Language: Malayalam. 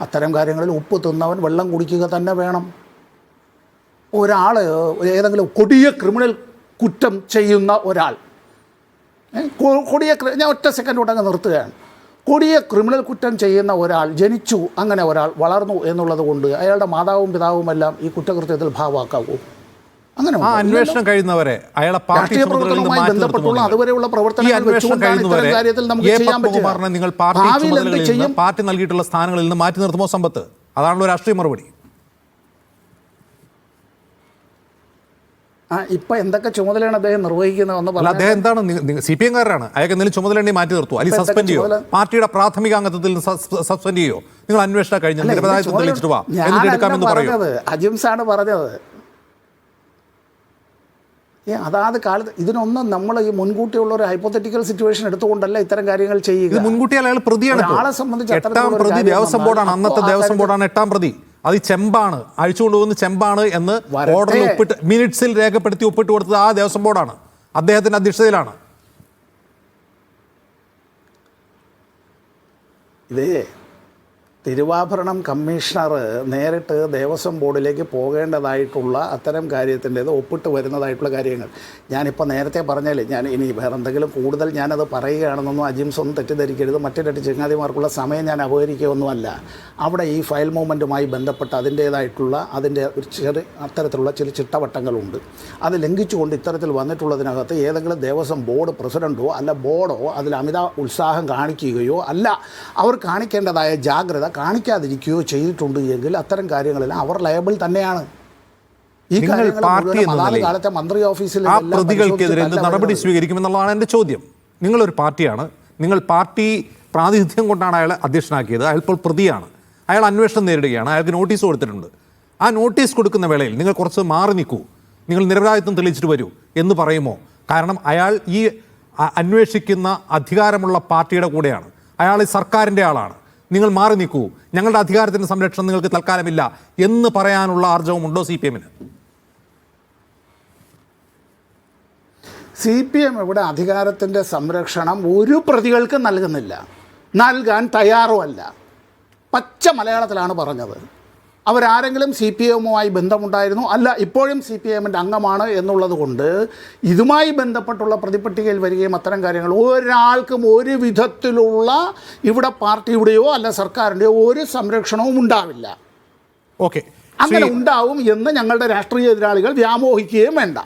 അത്തരം കാര്യങ്ങളിൽ ഉപ്പ് തിന്നവൻ വെള്ളം കുടിക്കുക തന്നെ വേണം. ഒരാൾ ഏതെങ്കിലും കൊടിയ ക്രിമിനൽ കുറ്റം ചെയ്യുന്ന ഒരാൾ, ഞാൻ ഒറ്റ സെക്കൻഡ് കൊണ്ട് അങ്ങ് നിർത്തുകയാണ്. കൊടിയ ക്രിമിനൽ കുറ്റം ചെയ്യുന്ന ഒരാൾ ജനിച്ചു, അങ്ങനെ ഒരാൾ വളർന്നു എന്നുള്ളത് കൊണ്ട് അയാളുടെ മാതാവും പിതാവുമെല്ലാം ഈ കുറ്റകൃത്യത്തിൽ ഭാഗമാക്കാവൂ? അങ്ങനെ അന്വേഷണം കഴിയുന്നവരെ അയാളെ രാഷ്ട്രീയ പ്രവർത്തനവുമായി ബന്ധപ്പെട്ടുള്ള അതുവരെയുള്ള പ്രവർത്തനങ്ങൾ വെച്ചുകൊണ്ടാണ് ഇത്തരം കാര്യത്തിൽ നമുക്ക് ചെയ്യാൻ പറ്റുക. നിങ്ങൾ പാർട്ടി നൽകിയിട്ടുള്ള സ്ഥാനങ്ങളിൽ നിന്ന് മാറ്റി നിർത്തുമോ സമ്പത്ത്? അതാണല്ലോ രാഷ്ട്രീയ മറുപടി. ഇപ്പൊ എന്തൊക്കെ ചുമതലയാണ് അദ്ദേഹം നിർവഹിക്കുന്നതെന്ന് പറഞ്ഞാൽ അദ്ദേഹം എന്താണ് CPM കാരനാണ്, അയാൾക്ക് എന്തെങ്കിലും ചുമതല മാറ്റി നിർത്തുമോ, അല്ലെങ്കിൽ സസ്പെൻഡ് ചെയ്യോ? പാർട്ടിയുടെ പ്രാഥമിക അംഗത്വത്തിൽ സസ്പെൻഡ് ചെയ്യോ? നിങ്ങൾ അന്വേഷണം കഴിഞ്ഞ് തെളിച്ചിട്ട് വാ എന്ന് എടുക്കാമെന്ന് പറയുന്നത് അജിംസാണ് പറഞ്ഞത്. അതാത് കാലത്ത് ഇതിനൊന്നും നമ്മൾ ഈ മുൻകൂട്ടിയുള്ള ഒരു ഹൈപ്പോത്തറ്റിക്കൽ സിറ്റുവേഷൻ എടുത്തുകൊണ്ടല്ല ഇത്തരം കാര്യങ്ങൾ ചെയ്യുക. മുൻകൂട്ടി അയാൾ പ്രതിയാണ്. ആളെ സംബന്ധിച്ച് 8ാം പ്രതി ദേവസ്വം ബോർഡാണ്, അന്നത്തെ ദേവസ്വം ബോർഡാണ് 8ാം പ്രതി. അത് ചെമ്പാണ്, അഴിച്ചുകൊണ്ടുപോകുന്ന ചെമ്പാണ് എന്ന് ഓർഡറിൽ ഒപ്പിട്ട് മിനിറ്റ്സിൽ രേഖപ്പെടുത്തി ഒപ്പിട്ട് കൊടുത്തത് ആ ദേവസ്വം ബോർഡാണ്, അദ്ദേഹത്തിന്റെ അധ്യക്ഷതയിലാണ്. ഇതേ തിരുവാഭരണം കമ്മീഷണർ നേരിട്ട് ദേവസ്വം ബോർഡിലേക്ക് പോകേണ്ടതായിട്ടുള്ള അത്തരം കാര്യത്തിൻ്റേത് ഒപ്പിട്ട് വരുന്നതായിട്ടുള്ള കാര്യങ്ങൾ ഞാനിപ്പോൾ നേരത്തെ പറഞ്ഞാൽ ഞാൻ ഇനി വേറെ എന്തെങ്കിലും കൂടുതൽ ഞാനത് പറയുകയാണെന്നൊന്നും അജിംസ് ഒന്നും തെറ്റിദ്ധരിക്കരുത്. മറ്റു രണ്ട് ചങ്ങാതിമാർക്കുള്ള സമയം ഞാൻ അപഹരിക്കുകയൊന്നുമല്ല. അവിടെ ഈ ഫയൽ മൂവ്മെൻറ്റുമായി ബന്ധപ്പെട്ട് അതിൻ്റെ ഒരു അത്തരത്തിലുള്ള ചില ചിട്ടവട്ടങ്ങളുണ്ട്. അത് ലംഘിച്ചുകൊണ്ട് ഇത്തരത്തിൽ വന്നിട്ടുള്ളതിനകത്ത് ഏതെങ്കിലും ദേവസ്വം ബോർഡ് പ്രസിഡൻറ്റോ അല്ല ബോർഡോ അതിൽ അമിത ഉത്സാഹം കാണിക്കുകയോ അല്ല അവർ കാണിക്കേണ്ടതായ ജാഗ്രത കാണിക്കാതിരിക്കുകയോ ചെയ്തിട്ടുണ്ട് എങ്കിൽ അത്തരം കാര്യങ്ങളെല്ലാം അവർ ലയബിൾ തന്നെയാണ്. ഈ കാലത്തെ മന്ത്രി ഓഫീസിൽ ആ പ്രതികൾക്കെതിരെ നടപടി സ്വീകരിക്കുമെന്നുള്ളതാണ് എൻ്റെ ചോദ്യം. നിങ്ങളൊരു പാർട്ടിയാണ്, നിങ്ങൾ പാർട്ടി പ്രാതിനിധ്യം കൊണ്ടാണ് അയാളെ അധ്യക്ഷനാക്കിയത്. അയാൾ ഇപ്പോൾ പ്രതിയാണ്, അയാൾ അന്വേഷണം നേരിടുകയാണ്, അയാൾക്ക് നോട്ടീസ് കൊടുത്തിട്ടുണ്ട്. ആ നോട്ടീസ് കൊടുക്കുന്ന വേളയിൽ നിങ്ങൾ കുറച്ച് മാറി നിൽക്കൂ, നിങ്ങൾ നിരപരാധിത്വം തെളിയിച്ചിട്ട് വരൂ എന്ന് പറയുമോ? കാരണം അയാൾ ഈ അന്വേഷിക്കുന്ന അധികാരമുള്ള പാർട്ടിയുടെ കൂടെയാണ്, അയാൾ ഈ സർക്കാരിൻ്റെ ആളാണ്. നിങ്ങൾ മാറി നിൽക്കൂ, ഞങ്ങളുടെ അധികാരത്തിൻ്റെ സംരക്ഷണം നിങ്ങൾക്ക് തൽക്കാലമില്ല എന്ന് പറയാനുള്ള ആർജവമുണ്ടോ CPM-ന്? CPM ഇവിടെ അധികാരത്തിൻ്റെ സംരക്ഷണം ഒരു പ്രതികൾക്ക് നൽകുന്നില്ല, നൽകാൻ തയ്യാറുമല്ല. പച്ച മലയാളത്തിലാണ് പറഞ്ഞത്. അവരാരെങ്കിലും CPM-വുമായി ബന്ധമുണ്ടായിരുന്നു, അല്ല ഇപ്പോഴും CPM-ൻ്റെ അംഗമാണ് എന്നുള്ളത് കൊണ്ട് ഇതുമായി ബന്ധപ്പെട്ടുള്ള പ്രതിപട്ടികയിൽ വരികയും അത്തരം കാര്യങ്ങൾ ഒരാൾക്കും ഒരു വിധത്തിലുള്ള ഇവിടെ പാർട്ടിയുടെയോ അല്ല സർക്കാരിൻ്റെയോ ഒരു സംരക്ഷണവും ഉണ്ടാവില്ല. ഓക്കെ, അങ്ങനെ ഉണ്ടാവും എന്ന് ഞങ്ങളുടെ രാഷ്ട്രീയ എതിരാളികൾ വ്യാമോഹിക്കുകയും വേണ്ട.